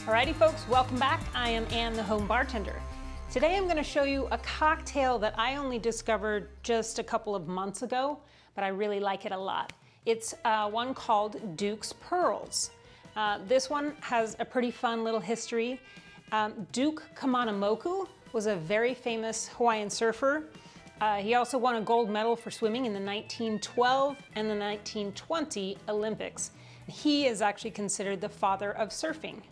Alrighty folks, welcome back. I am Ann, the home bartender. Today I'm going to show you a cocktail that I only discovered just a couple of months ago, but I really like it a lot. It's one called Duke's Pearls. This one has a pretty fun little history. Duke Kahanamoku was a very famous Hawaiian surfer. He also won a gold medal for swimming in the 1912 and the 1920 Olympics. He is actually considered the father of surfing.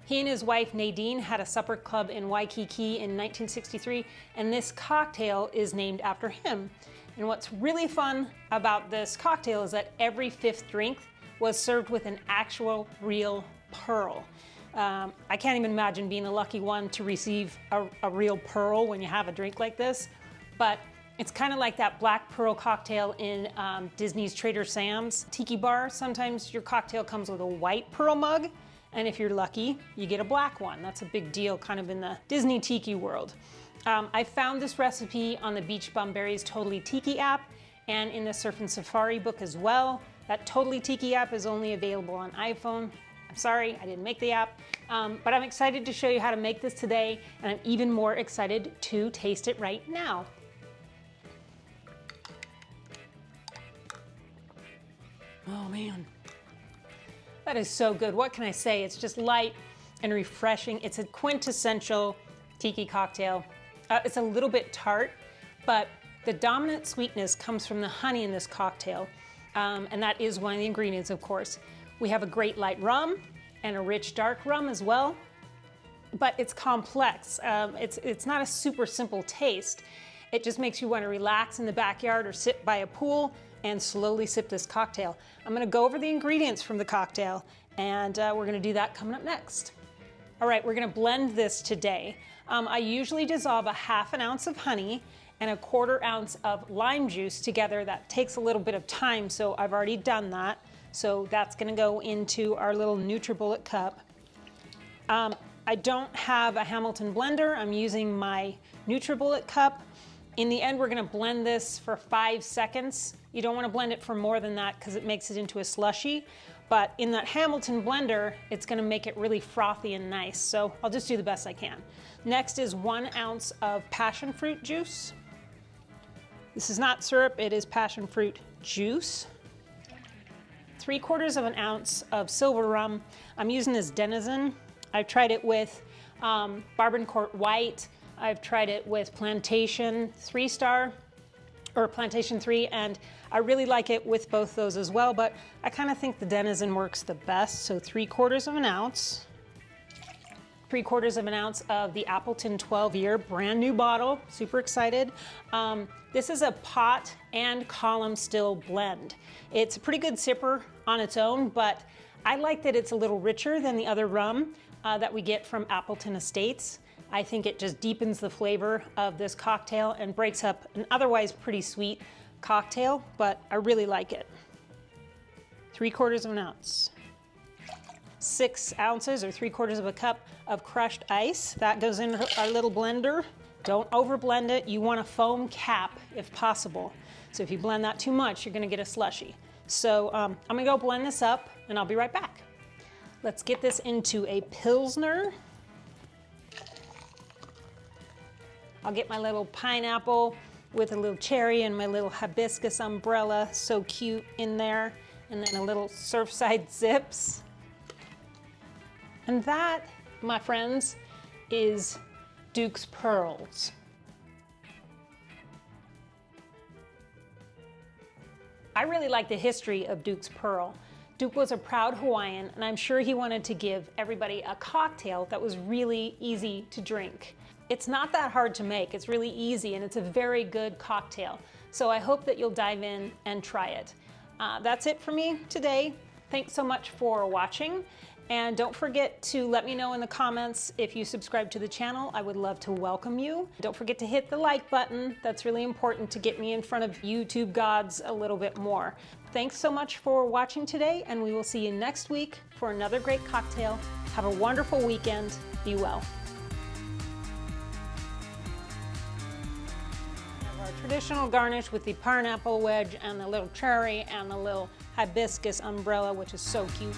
He and his wife Nadine had a supper club in Waikiki in 1963, and this cocktail is named after him. And what's really fun about this cocktail is that every fifth drink was served with an actual real pearl. I can't even imagine being the lucky one to receive a real pearl when you have a drink like this, but it's kind of like that black pearl cocktail in Disney's Trader Sam's Tiki bar. Sometimes your cocktail comes with a white pearl mug, and if you're lucky, you get a black one. That's a big deal kind of in the Disney Tiki world. I found this recipe on the Beach Bum Berries Totally Tiki app and in the Surf and Safari book as well. That Totally Tiki app is only available on iPhone. I'm sorry, I didn't make the app, but I'm excited to show you how to make this today, and I'm even more excited to taste it right now. Oh man. That is so good. What can I say? It's just light and refreshing. It's a quintessential tiki cocktail. It's a little bit tart, but the dominant sweetness comes from the honey in this cocktail, and that is one of the ingredients, of course. We have a great light rum and a rich dark rum as well, but it's complex. It's not a super simple taste. It just makes you want to relax in the backyard or sit by a pool and slowly sip this cocktail. I'm gonna go over the ingredients from the cocktail, and we're gonna do that coming up next. All right, we're gonna blend this today. I usually dissolve a ½ an ounce of honey and a ¼ ounce of lime juice together. That takes a little bit of time, so I've already done that. So that's gonna go into our little NutriBullet cup. I don't have a Hamilton blender. I'm using my NutriBullet cup. In the end, we're gonna blend this for 5 seconds. You don't wanna blend it for more than that because it makes it into a slushy. But in that Hamilton blender, it's gonna make it really frothy and nice. So I'll just do the best I can. Next is 1 ounce of passion fruit juice. This is not syrup, it is passion fruit juice. 3/4 of an ounce of silver rum. I'm using this Denizien. I've tried it with Bourbon Court White. I've tried it with Plantation 3-star, or Plantation 3, and I really like it with both those as well, but I kind of think the Denizien works the best, so 3/4 of an ounce. 3/4 of an ounce of the Appleton 12-year brand new bottle, super excited. This is a pot and column still blend. It's a pretty good sipper on its own, but I like that it's a little richer than the other rum that we get from Appleton Estates. I think it just deepens the flavor of this cocktail and breaks up an otherwise pretty sweet cocktail, but I really like it. 3/4 of an ounce. 6 ounces or 3/4 of a cup of crushed ice. That goes in our little blender. Don't overblend it. You want a foam cap if possible. So if you blend that too much, you're gonna get a slushy. So I'm gonna go blend this up and I'll be right back. Let's get this into a Pilsner. I'll get my little pineapple with a little cherry and my little hibiscus umbrella, so cute in there, and then a little Surfside Zips. And that, my friends, is Duke's Pearls. I really like the history of Duke's Pearl. Duke was a proud Hawaiian, and I'm sure he wanted to give everybody a cocktail that was really easy to drink. It's not that hard to make, it's really easy, and it's a very good cocktail. So I hope that you'll dive in and try it. That's it for me today. Thanks so much for watching. And don't forget to let me know in the comments if you subscribe to the channel. I would love to welcome you. Don't forget to hit the like button. That's really important to get me in front of YouTube gods a little bit more. Thanks so much for watching today, and we will see you next week for another great cocktail. Have a wonderful weekend. Be well. Our traditional garnish with the pineapple wedge and the little cherry and the little hibiscus umbrella, which is so cute.